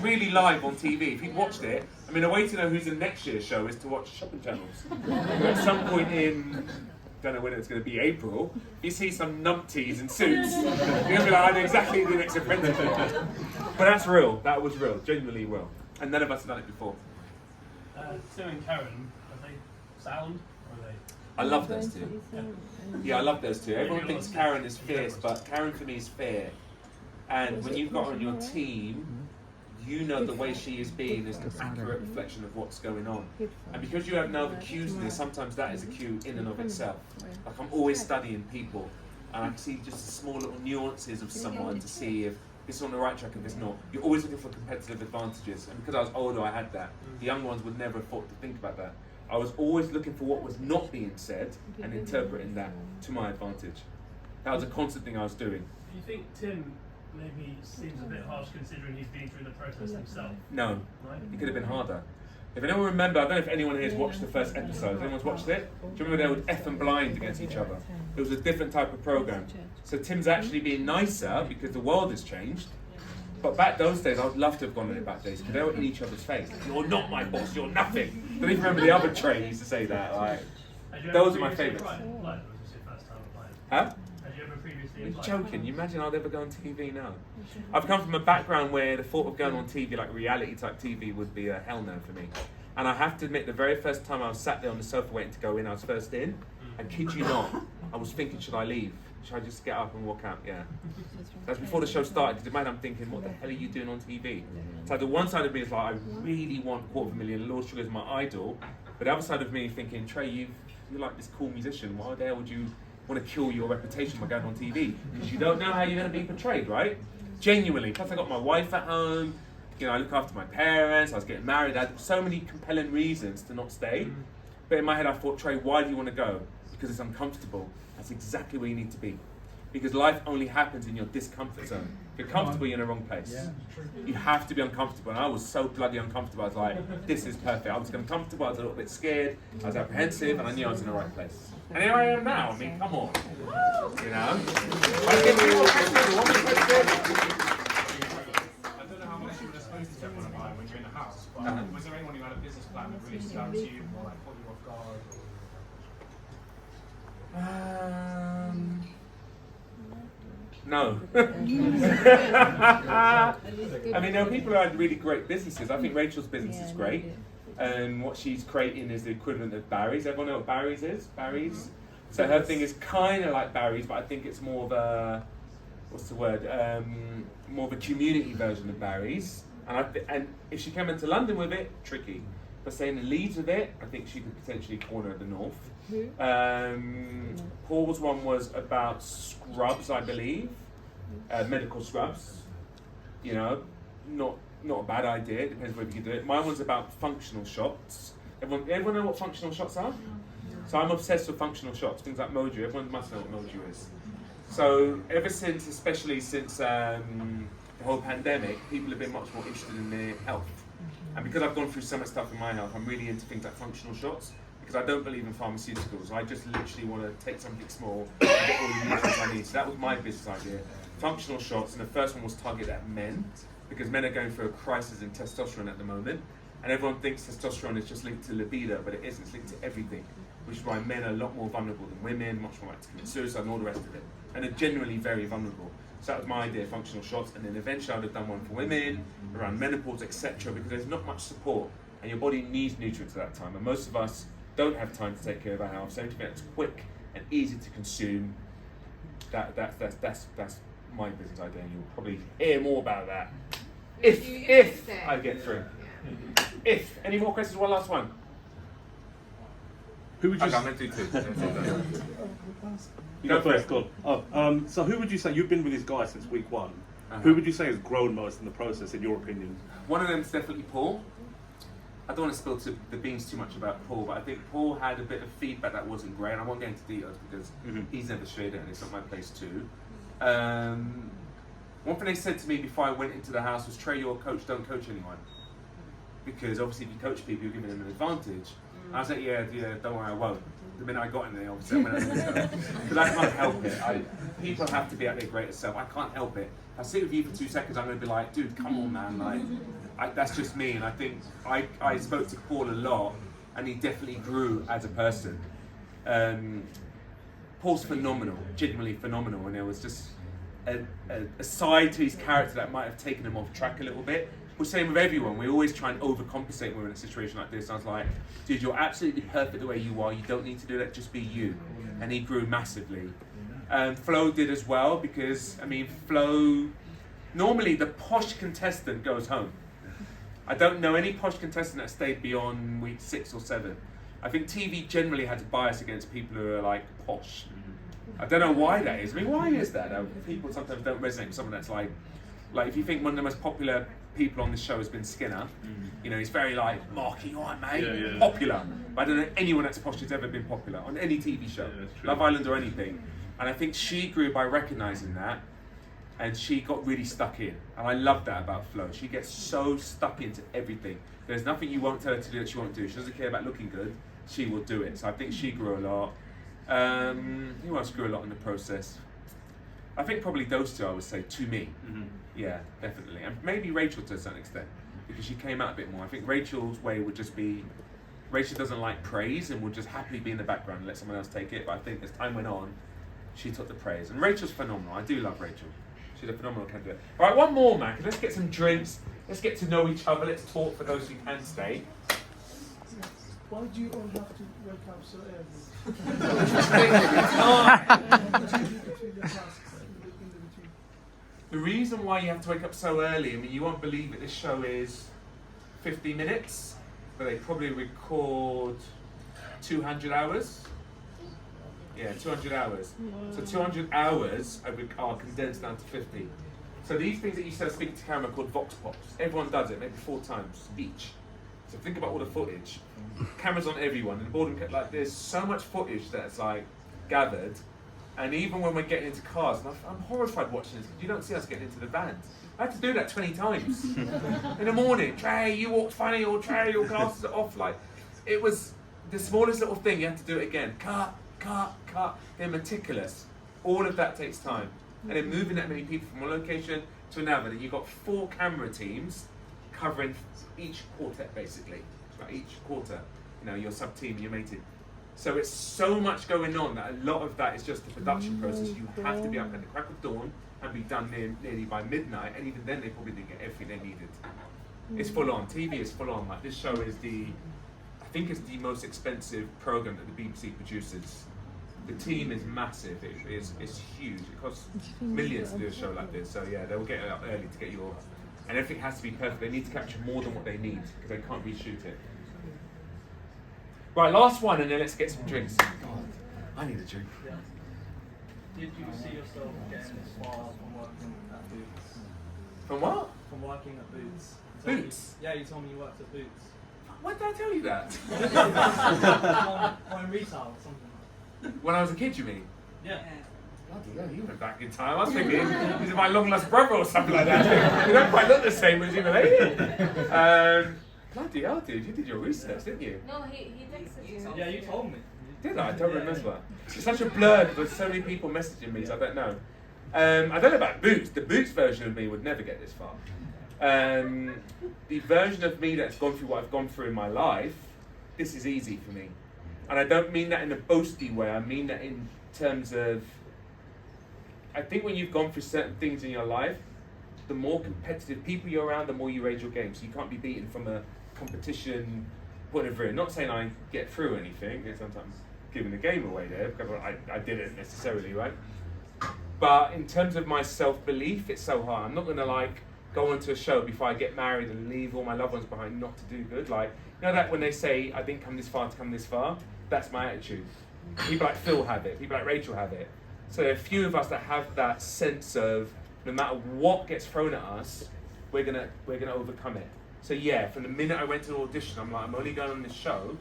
really live on TV. If you've watched it, I mean, a way to know who's in next year's show is to watch shopping channels. At some point in, don't know when it's going to be, April, you see some numpties in suits. You're going to be like, I know exactly who the next Apprentice is. But that's real. That was real. Genuinely real. And none of us have done it before. Tim and Karen, are they sound? Or are they? I love those two. Yeah, I love those two. Everyone thinks Karen is fierce, but Karen for me is fair. And when you've got her on your team, you know the way she is being is an accurate reflection of what's going on. And because you have no other cues in this, sometimes that is a cue in and of itself. Like, I'm always studying people, and I can see just the small little nuances of someone to see if it's on the right track, if it's not. You're always looking for competitive advantages, and because I was older, I had that. The young ones would never have thought to think about that. I was always looking for what was not being said and interpreting that to my advantage. That was a constant thing I was doing. Do you think Tim maybe seems a bit harsh considering he's been through the protest himself? No, Right? it could have been harder. If anyone remember, I don't know if anyone here has watched the first episode. Has anyone watched it? Do you remember they were F and blind against each other? It was a different type of program. So Tim's actually being nicer because the world has changed. But back those days, I would love to have gone on it back days because they were in each other's face. You're not my boss, you're nothing. Don't even remember the other Tre used to say that. Like, those are my favourites. Huh? You're joking. You imagine I'd ever go on TV now? I've come from a background where the thought of going on TV, like reality type TV, would be a hell no for me. And I have to admit, the very first time I was sat there on the sofa waiting to go in, I was first in. And kid you not, I was thinking, should I leave? Should I just get up and walk out? Yeah. That's before the show started, because in my mind I'm thinking, what the hell are you doing on TV? So the one side of me is like, I really want $250,000, Lord Sugar's my idol. But the other side of me is thinking, Tre, you're like this cool musician, why the hell would you want to kill your reputation by going on TV? Because you don't know how you're going to be portrayed, right? Genuinely. Plus I got my wife at home, you know, I look after my parents, I was getting married, I had so many compelling reasons to not stay. But in my head I thought, Tre, why do you want to go? Because it's uncomfortable. That's exactly where you need to be. Because life only happens in your discomfort zone. If you're comfortable, you're in the wrong place. You have to be uncomfortable. And I was so bloody uncomfortable. I was like, this is perfect. I was uncomfortable, I was a little bit scared, I was apprehensive, and I knew I was in the right place. And here I am now. I mean, come on. You know? I give you more questions. One more question. I don't know how much you would have spoken to everyone about it when you're in the house, but was there anyone who had a business plan that really stood out to you or like caught you off guard? No. I mean, there are people who had really great businesses. I think Rachel's business is great. And what she's creating is the equivalent of Barry's. Everyone know what Barry's is? Barry's? So her thing is kind of like Barry's, but I think it's more of a, what's the word? More of a community version of Barry's. And if she came into London with it, tricky. But saying the Leeds with it, I think she could potentially corner the north. Paul's one was about scrubs, I believe, medical scrubs. You know, not a bad idea. Depends whether you can do it. My one's about functional shots. Everyone know what functional shots are? So I'm obsessed with functional shots. Things like Moju. Everyone must know what Moju is. So ever since, especially since the whole pandemic, people have been much more interested in their health. And because I've gone through so much stuff in my health, I'm really into things like functional shots. Because I don't believe in pharmaceuticals. I just literally want to take something small and get all the nutrients I need. So that was my business idea. Functional shots, and the first one was targeted at men, because men are going through a crisis in testosterone at the moment. And everyone thinks testosterone is just linked to libido, but it isn't. It's linked to everything. Which is why men are a lot more vulnerable than women, much more likely to commit suicide and all the rest of it. And are generally very vulnerable. So that was my idea, functional shots. And then eventually I'd have done one for women, around menopause, etc. Because there's not much support. And your body needs nutrients at that time. And most of us don't have time to take care of our health. So anything that's quick and easy to consume, that's my business idea. And you'll probably hear more about that if I get through. If. Any more questions? One last one. Who would you? Okay, I'm going to do two. You go first. Go on. So who would you say, you've been with this guy since week one? Who would you say has grown most in the process, in your opinion? One of them is definitely Paul. I don't want to spill the beans too much about Paul, but I think Paul had a bit of feedback that wasn't great. And I won't get into details because he's never shared it and it's not my place too. One thing they said to me before I went into the house was, Tre, you're a coach, don't coach anyone. Because obviously if you coach people, you're giving them an advantage. And I was like, yeah, don't worry, I won't. The minute I got in there, obviously I went out myself. Because I can't help it. People have to be at their greatest self. I can't help it. If I sit with you for 2 seconds, I'm going to be like, dude, come on, man. Like, That's just me, and I think I spoke to Paul a lot, and he definitely grew as a person. Paul's phenomenal, genuinely phenomenal, and there was just a side to his character that might have taken him off track a little bit. We're same with everyone. We always try and overcompensate when we're in a situation like this. I was like, dude, you're absolutely perfect the way you are. You don't need to do that. Just be you. And he grew massively. Flo did as well, because I mean, Flo. Normally, the posh contestant goes home. I don't know any posh contestant that stayed beyond week 6 or 7. I think TV generally has a bias against people who are like posh. I don't know why that is. I mean, why is that? People sometimes don't resonate with someone that's like if you think one of the most popular people on this show has been Skinner, you know, he's very like, Mark, you alright, mate? Popular. But I don't know anyone that's posh who's ever been popular on any TV show, Love Island or anything. And I think she grew by recognising that, and she got really stuck in. And I love that about Flo. She gets so stuck into everything. There's nothing you won't tell her to do that she won't do. She doesn't care about looking good. She will do it. So I think she grew a lot. Who else grew a lot in the process? I think probably those two, I would say, to me. Yeah, definitely. And maybe Rachel to a certain extent, because she came out a bit more. I think Rachel's way would just be, Rachel doesn't like praise and would just happily be in the background and let someone else take it. But I think as time went on, she took the praise. And Rachel's phenomenal. I do love Rachel. She's a phenomenal candidate. All right, one more, man. Let's get some drinks. Let's get to know each other. Let's talk for those who can stay. Why do you all have to wake up so early? The reason why you have to wake up so early, I mean, you won't believe it, this show is 50 minutes, but they probably record 200 hours. Yeah, 200 hours. So 200 hours are condensed down to 50. So these things that you said speaking to camera are called vox pops. Everyone does it, maybe 4 times each. So think about all the footage. Cameras on everyone, and the boardroom, like there's so much footage that's like gathered. And even when we're getting into cars, and I'm horrified watching this, because you don't see us getting into the vans. I had to do that 20 times. In the morning, Trey, you walk funny, or Trey, your glasses are off. Like, it was the smallest little thing, you have to do it again. Cut. They're meticulous. All of that takes time. And then moving that many people from one location to another, then you've got 4 camera teams covering each quartet, basically. Right, each quarter, you know, your sub-team and your main team. So it's so much going on that a lot of that is just the production process. You have to be up at the crack of dawn and be done nearly by midnight, and even then they probably didn't get everything they needed. It's full on. TV is full on. Like, this show is I think it's the most expensive program that the BBC produces. The team is massive. It's huge. It costs millions to do a show like this. So yeah, they'll get it up early to get and everything has to be perfect. They need to capture more than what they need because they can't reshoot it. Right, last one, and then let's get some drinks. God, I need a drink. Yeah. Did you see yourself getting this far from working at Boots? From what? From working at Boots. Boots? You told me you worked at Boots. When did I tell you that? Or in retail or something like When I was a kid, you mean? that. Yeah. Bloody hell, you went back in time. I was thinking, he's my long lost brother or something like that. You don't quite look the same as you related. Bloody hell, dude, you did your research, didn't you? No, he texted you. Yeah, you told me. Did I? I don't remember. It's such a blur because there's so many people messaging me, so I don't know. I don't know about Boots. The Boots version of me would never get this far. The version of me that's gone through what I've gone through in my life, this is easy for me. And I don't mean that in a boasty way, I mean that in terms of, I think when you've gone through certain things in your life, the more competitive people you're around, the more you raise your game. So you can't be beaten from a competition point of view. Not saying I get through anything, and sometimes giving the game away there, because I didn't necessarily, right? But in terms of my self-belief, it's so hard. I'm not gonna like go onto a show before I get married and leave all my loved ones behind not to do good. Like, you know that when they say, I didn't come this far to come this far? That's my attitude. People like Phil have it, people like Rachel have it. So there are a few of us that have that sense of, no matter what gets thrown at us, we're gonna overcome it. So yeah, from the minute I went to an audition, I'm like, I'm only going on this show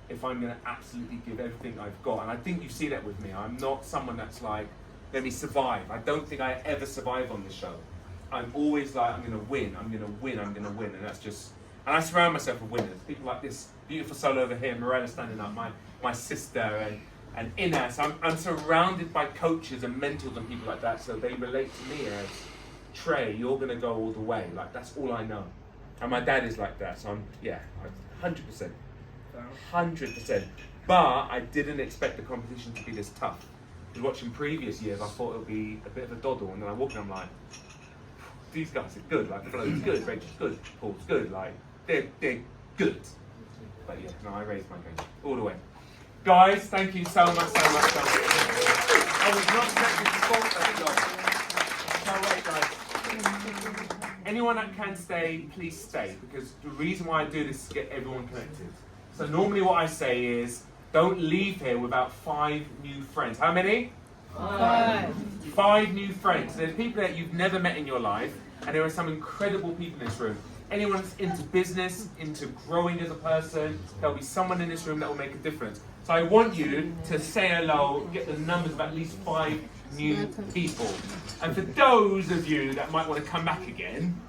if I'm gonna absolutely give everything I've got. And I think you see that with me. I'm not someone that's like, let me survive. I don't think I ever survive on this show. I'm always like, I'm gonna win, and that's just, and I surround myself with winners. People like this beautiful soul over here, Morella standing up, my sister, and ENAS. I'm surrounded by coaches and mentors and people like that, so they relate to me as, Trey, you're gonna go all the way. Like, that's all I know. And my dad is like that, so I'm, 100%. 100%. But I didn't expect the competition to be this tough. Because watching previous years, I thought it would be a bit of a doddle, and then I walk in, I'm like, these guys are good, like Flo's good, Rachel's good, Paul's good, like, they're good. But yeah, no, I raised my game, all the way. Guys, thank you so much. I was not expecting to sponsor that, guys. So wait, guys. Anyone that can stay, please stay, because the reason why I do this is to get everyone connected. So normally what I say is, don't leave here without 5 new friends. How many? 5. 5 new friends. There's people that you've never met in your life, and there are some incredible people in this room. Anyone that's into business, into growing as a person, there'll be someone in this room that will make a difference. So I want you to say hello, get the numbers of at least 5 new people. And for those of you that might want to come back again,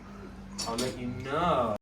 I'll let you know.